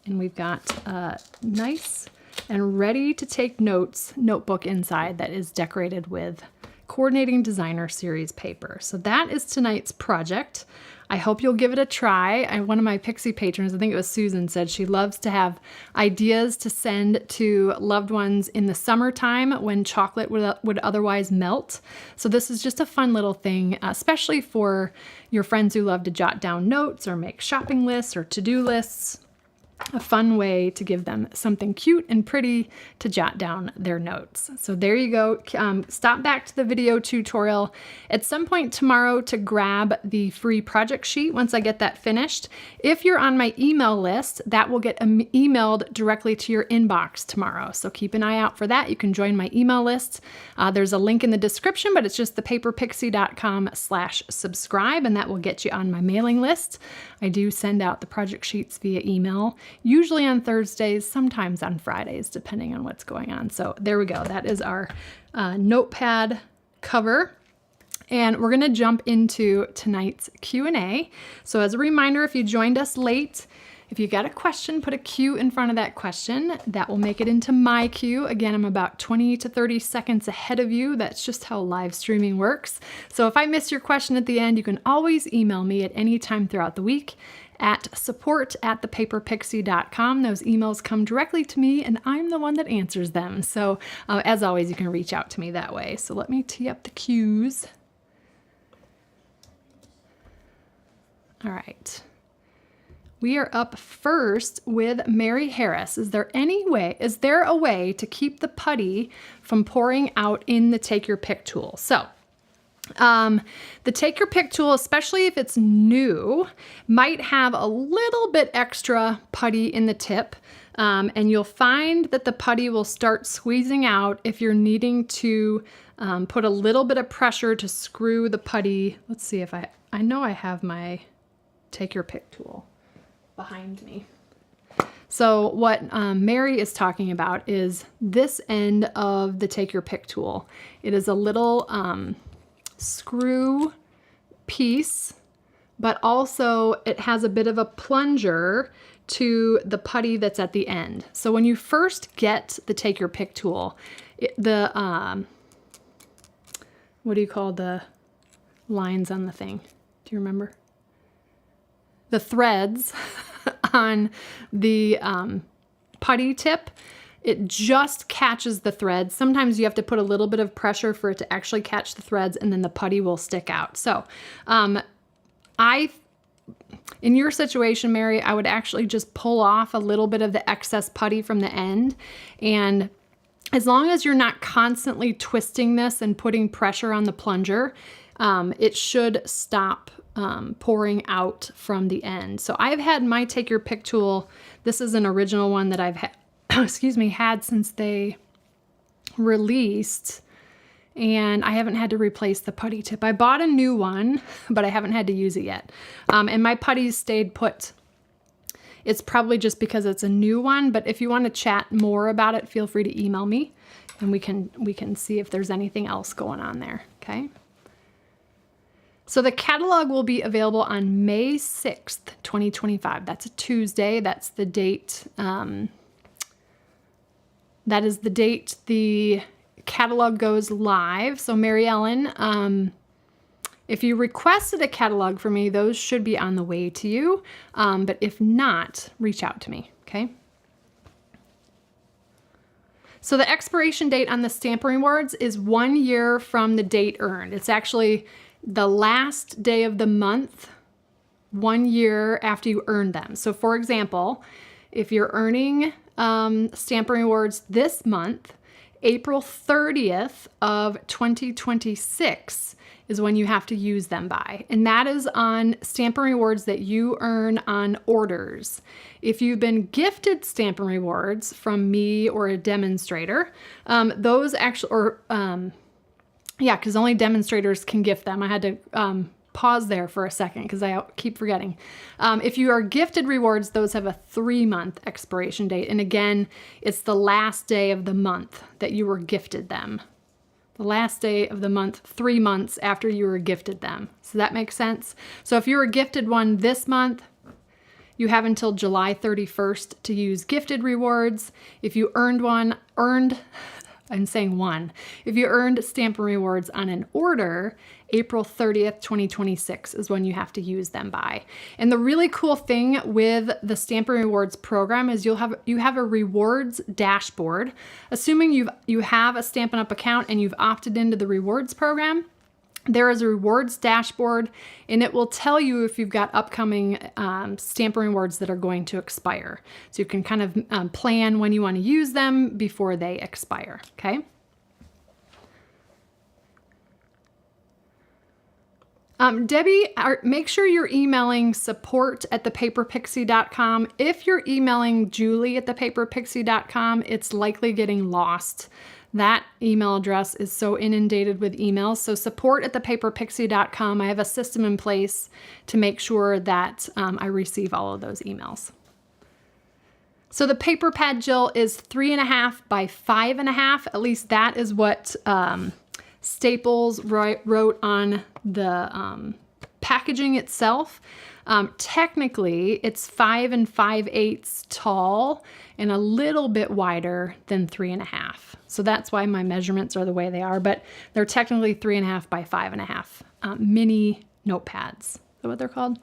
And we've got a nice and ready to take notes notebook inside that is decorated with Coordinating Designer Series paper. So that is tonight's project. I hope you'll give it a try. One of my Pixie patrons, I think it was Susan, said she loves to have ideas to send to loved ones in the summertime when chocolate would otherwise melt. So this is just a fun little thing, especially for your friends who love to jot down notes or make shopping lists or to-do lists. a fun way to give them something cute and pretty to jot down their notes. So there you go. Stop back to the video tutorial at some point tomorrow to grab the free project sheet once I get that finished. If you're on my email list, that will get emailed directly to your inbox tomorrow. So keep an eye out for that. You can join my email list. There's a link in the description, but it's just thepaperpixie.com/subscribe, and that will get you on my mailing list. I do send out the project sheets via email, usually on Thursdays, sometimes on Fridays, depending on what's going on. So there we go. That is our Notepad cover. And we're going to jump into tonight's Q&A. So as a reminder, if you joined us late, if you got a question, put a Q in front of that question. That will make it into my queue. Again, I'm about 20 to 30 seconds ahead of you. That's just how live streaming works. So if I miss your question at the end, you can always email me at any time throughout the week at support@thepaperpixie.com. Those emails come directly to me and I'm the one that answers them. So as always, you can reach out to me that way. So let me tee up the cues. All right. We are up first with Mary Harris. Is there a way to keep the putty from pouring out in the Take Your Pick tool? So the Take Your Pick tool, especially if it's new, might have a little bit extra putty in the tip. And you'll find that the putty will start squeezing out if you're needing to put a little bit of pressure to screw the putty. Let's see if I know I have my Take Your Pick tool behind me. So what Mary is talking about is this end of the Take Your Pick tool. It is a little screw piece, but also it has a bit of a plunger to the putty that's at the end. So when you first get the Take Your Pick tool, what do you call the lines on the thing? Do you remember? The threads on the putty tip, it just catches the threads. Sometimes you have to put a little bit of pressure for it to actually catch the threads, and then the putty will stick out. So in your situation, Mary, I would actually just pull off a little bit of the excess putty from the end. And as long as you're not constantly twisting this and putting pressure on the plunger, it should stop pouring out from the end. So I've had my Take Your Pick tool. This is an original one that I've had, had since they released, and I haven't had to replace the putty tip. I bought a new one, but I haven't had to use it yet. And my putties stayed put. It's probably just because it's a new one, but if you want to chat more about it, feel free to email me and we can see if there's anything else going on there, okay? So the catalog will be available on May 6th, 2025. That's a Tuesday. That's the date. That is the date the catalog goes live. So Mary Ellen, if you requested a catalog for me, those should be on the way to you. But if not, reach out to me, okay? So the expiration date on the Stampin' Rewards is 1 year from the date earned. It's actually the last day of the month, 1 year after you earned them. So for example, if you're earning Stampin' Rewards this month, April 30th of 2026 is when you have to use them by. And that is on Stampin' Rewards that you earn on orders. If you've been gifted Stampin' Rewards from me or a demonstrator, those actually, because only demonstrators can gift them. I had to pause there for a second because I keep forgetting. If you are gifted rewards, those have a 3-month expiration date. And again, it's the last day of the month that you were gifted them. The last day of the month, 3 months after you were gifted them. So that makes sense? So if you were gifted one this month, you have until July 31st to use gifted rewards. If you if you earned Stampin' Rewards on an order, April 30th, 2026 is when you have to use them by. And the really cool thing with the Stampin' Rewards program is you have a rewards dashboard. Assuming you have a Stampin' Up! Account and you've opted into the rewards program, There is a rewards dashboard, and it will tell you if you've got upcoming Stampin' Rewards that are going to expire. So you can kind of plan when you want to use them before they expire, okay? Debbie, make sure you're emailing support@thepaperpixie.com. If you're emailing Julie@thepaperpixie.com, it's likely getting lost. That email address is so inundated with emails. So support@thepaperpixie.com. I have a system in place to make sure that I receive all of those emails. So the paper pad, Jill, is 3.5 by 5.5. At least that is what Staples wrote on the packaging itself. Technically, it's 5 5/8 tall and a little bit wider than 3.5. So that's why my measurements are the way they are, but they're technically 3.5 by 5.5 mini notepads. Is that what they're called?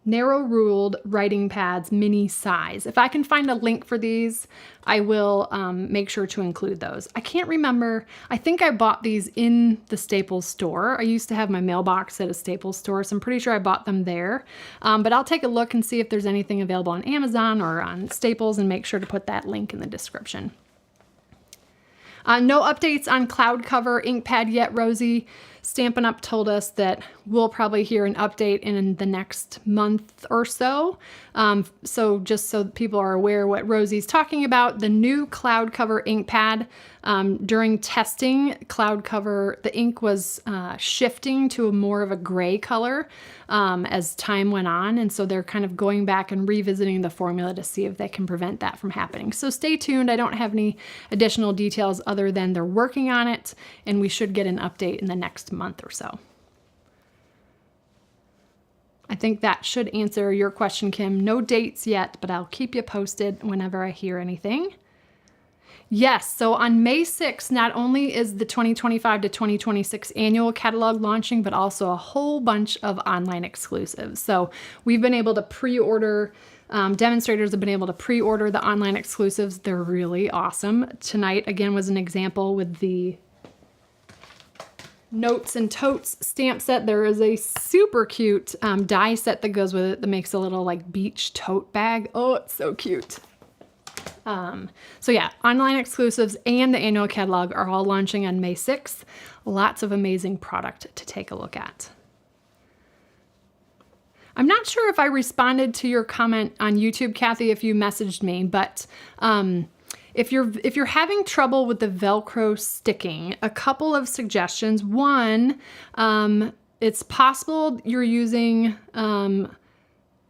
Narrow ruled writing pads, mini size. If I can find a link for these, I will make sure to include those. I can't remember. I think I bought these in the Staples store. I used to have my mailbox at a Staples store, so I'm pretty sure I bought them there. But I'll take a look and see if there's anything available on Amazon or on Staples and make sure to put that link in the description. No updates on cloud cover ink pad yet, Rosie. Stampin' Up! Told us that we'll probably hear an update in the next month or so. So just so people are aware what Rosie's talking about, the new cloud cover ink pad, during testing, cloud cover, the ink was shifting to a more of a gray color as time went on. And so they're kind of going back and revisiting the formula to see if they can prevent that from happening. So stay tuned. I don't have any additional details other than they're working on it, and we should get an update in the next month or so. I think that should answer your question, Kim. No dates yet, but I'll keep you posted whenever I hear anything. Yes, so on May 6th, not only is the 2025 to 2026 annual catalog launching, but also a whole bunch of online exclusives. So we've been able to pre-order, demonstrators have been able to pre-order the online exclusives. They're really awesome. Tonight, again, was an example with the Notes and Totes stamp set. There is a super cute die set that goes with it that makes a little like beach tote bag. Oh, it's so cute. So yeah, online exclusives and the annual catalog are all launching on May 6th. Lots of amazing product to take a look at. I'm not sure if I responded to your comment on YouTube, Kathy, if you messaged me, but if you're having trouble with the Velcro sticking, a couple of suggestions. One, it's possible you're using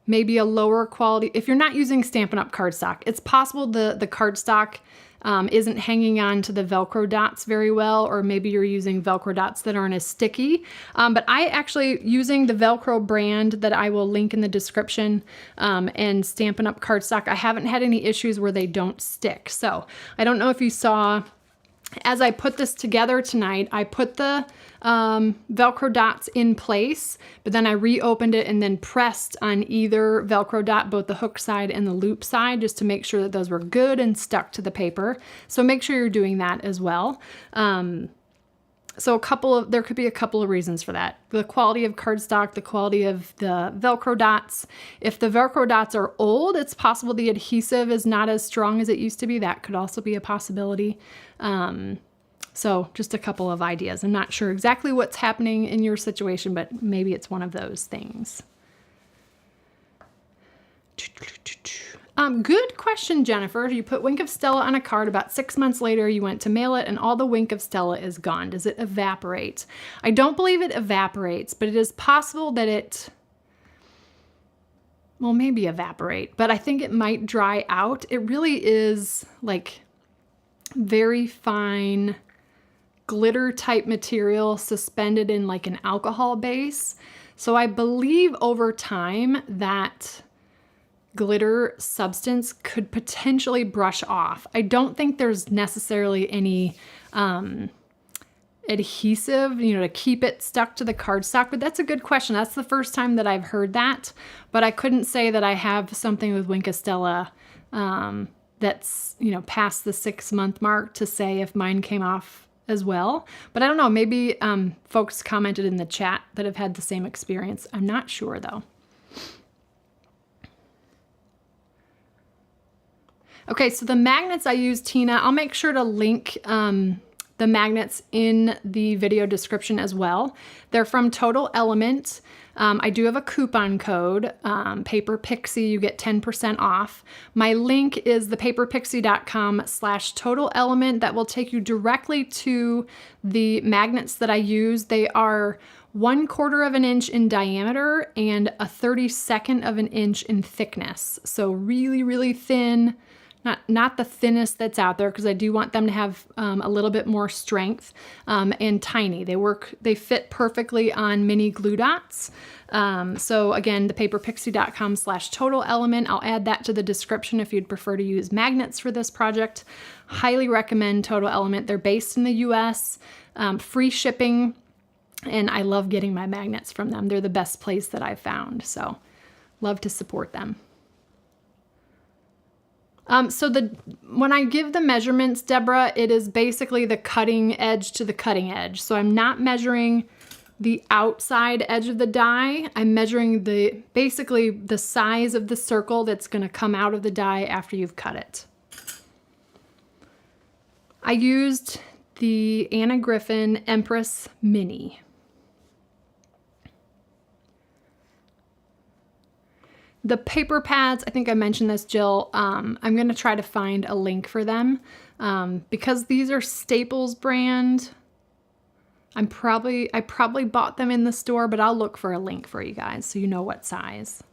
maybe a lower quality. If you're not using Stampin' Up! Cardstock, it's possible the cardstock isn't hanging on to the Velcro dots very well, or maybe you're using Velcro dots that aren't as sticky. But I actually, using the Velcro brand that I will link in the description and Stampin' Up! Cardstock, I haven't had any issues where they don't stick. So I don't know if you saw, as I put this together tonight, I put the Velcro dots in place, but then I reopened it and then pressed on either Velcro dot, both the hook side and the loop side, just to make sure that those were good and stuck to the paper. So make sure you're doing that as well. So there could be a couple of reasons for that. The quality of cardstock, the quality of the Velcro dots. If the Velcro dots are old, it's possible the adhesive is not as strong as it used to be. That could also be a possibility. So just a couple of ideas. I'm not sure exactly what's happening in your situation, but maybe it's one of those things. Good question, Jennifer. You put Wink of Stella on a card. About 6 months later, you went to mail it and all the Wink of Stella is gone. Does it evaporate? I don't believe it evaporates, but it is possible that it, well, maybe evaporate, but I think it might dry out. It really is like very fine glitter type material suspended in like an alcohol base. So I believe over time that glitter substance could potentially brush off. I don't think there's necessarily any adhesive, to keep it stuck to the cardstock, but that's a good question. That's the first time that I've heard that, but I couldn't say that I have something with Wink of Stella that's, past the 6 month mark to say if mine came off as well. But I don't know, maybe folks commented in the chat that have had the same experience. I'm not sure though. Okay, so the magnets I use, Tina, I'll make sure to link the magnets in the video description as well. They're from Total Element. I do have a coupon code, Paper Pixie, you get 10% off. My link is thepaperpixie.com/Total Element. That will take you directly to the magnets that I use. They are 1/4 of an inch in diameter and a 32nd of an inch in thickness. So really, really thin. Not the thinnest that's out there, because I do want them to have a little bit more strength, and tiny. They fit perfectly on mini glue dots. So again, thepaperpixie.com/Total Element. I'll add that to the description if you'd prefer to use magnets for this project. Highly recommend Total Element. They're based in the US, free shipping, and I love getting my magnets from them. They're the best place that I've found, so love to support them. So when I give the measurements, Deborah, it is basically the cutting edge to the cutting edge. So I'm not measuring the outside edge of the die. I'm measuring basically the size of the circle that's going to come out of the die after you've cut it. I used the Anna Griffin Empress Mini. The paper pads, I think I mentioned this, Jill, I'm going to try to find a link for them. Because these are Staples brand, I probably bought them in the store, but I'll look for a link for you guys so you know what size.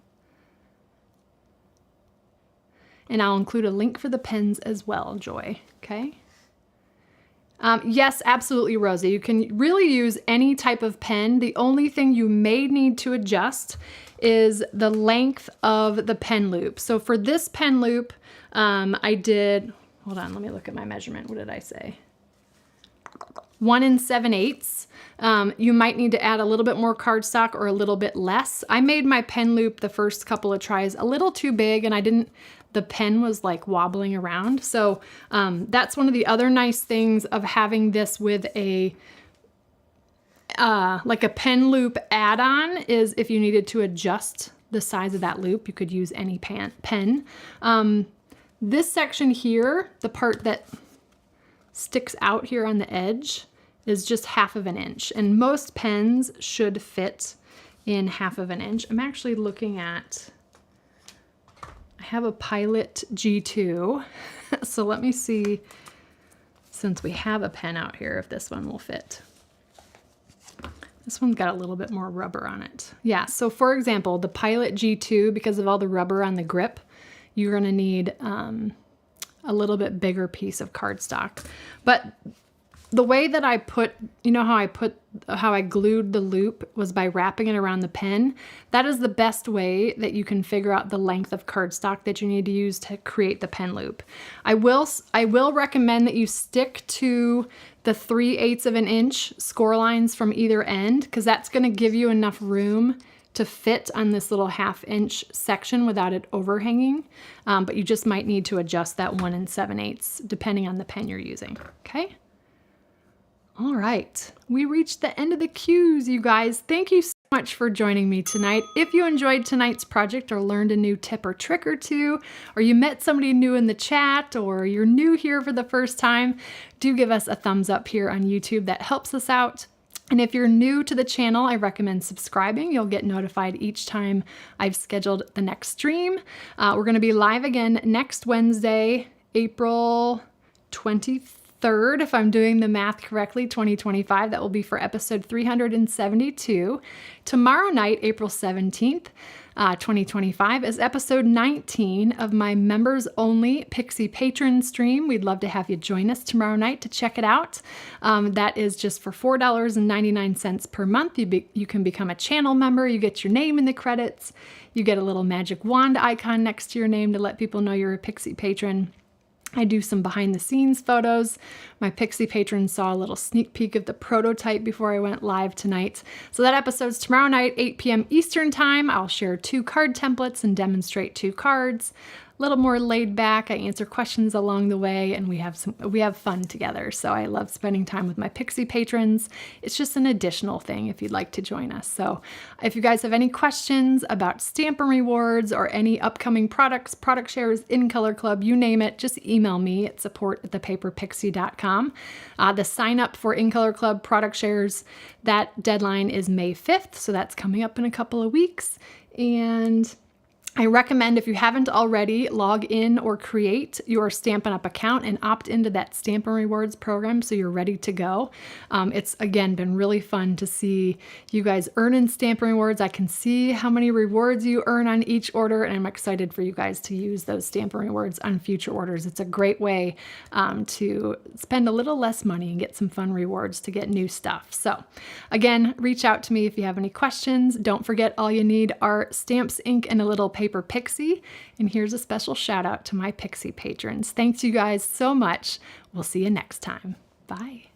And I'll include a link for the pens as well, Joy, okay? Yes, absolutely, Rosie. You can really use any type of pen. The only thing you may need to adjust is the length of the pen loop. So for this pen loop, I did, hold on, let me look at my measurement. What did I say? 1 7/8. You might need to add a little bit more cardstock or a little bit less. I made my pen loop the first couple of tries a little too big, and the pen was like wobbling around. So that's one of the other nice things of having this with like a pen loop add-on is if you needed to adjust the size of that loop, you could use any pen. This section here, the part that sticks out here on the edge, is just 1/2 of an inch, and most pens should fit in 1/2 of an inch. I'm actually looking at, I have a Pilot G2, so let me see, since we have a pen out here, if this one will fit. This one's got a little bit more rubber on it. Yeah, so for example, the Pilot G2, because of all the rubber on the grip, you're gonna need a little bit bigger piece of cardstock. But the way that I put, you know how I glued the loop was by wrapping it around the pen. That is the best way that you can figure out the length of cardstock that you need to use to create the pen loop. I will recommend that you stick to the 3/8 of an inch score lines from either end, because that's going to give you enough room to fit on this little 1/2 inch section without it overhanging. But you just might need to adjust that 1 7/8 depending on the pen you're using. Okay. All right, we reached the end of the cues, you guys. Thank you so much for joining me tonight. If you enjoyed tonight's project or learned a new tip or trick or two, or you met somebody new in the chat, or you're new here for the first time, do give us a thumbs up here on YouTube. That helps us out. And if you're new to the channel, I recommend subscribing. You'll get notified each time I've scheduled the next stream. We're going to be live again next Wednesday, April 23rd, if I'm doing the math correctly, 2025. That will be for episode 372. Tomorrow night, April 17th, 2025, is episode 19 of my members only Pixie Patron stream. We'd love to have you join us tomorrow night to check it out. That is just for $4.99 per month. You can become a channel member. You get your name in the credits. You get a little magic wand icon next to your name to let people know you're a Pixie patron. I do some behind the scenes photos. My Pixie patrons saw a little sneak peek of the prototype before I went live tonight. So that episode's tomorrow night, 8 p.m. Eastern time. I'll share 2 card templates and demonstrate 2 cards. little more laid back. I answer questions along the way, and we have fun together. So I love spending time with my Pixie patrons. It's just an additional thing if you'd like to join us. So if you guys have any questions about Stampin' Rewards or any upcoming products, product shares, in Color Club, you name it, just email me at support@thepaperpixie.com. The sign up for In Color Club product shares, that deadline is May 5th. So that's coming up in a couple of weeks. And I recommend, if you haven't already, log in or create your Stampin' Up! Account and opt into that Stampin' Rewards program so you're ready to go. It's, again, been really fun to see you guys earning Stampin' Rewards. I can see how many rewards you earn on each order, and I'm excited for you guys to use those Stampin' Rewards on future orders. It's a great way to spend a little less money and get some fun rewards to get new stuff. So, again, reach out to me if you have any questions. Don't forget, all you need are stamps, ink, and a little paper pixie. And here's a special shout out to my Pixie patrons. Thanks you guys so much. We'll see you next time. Bye.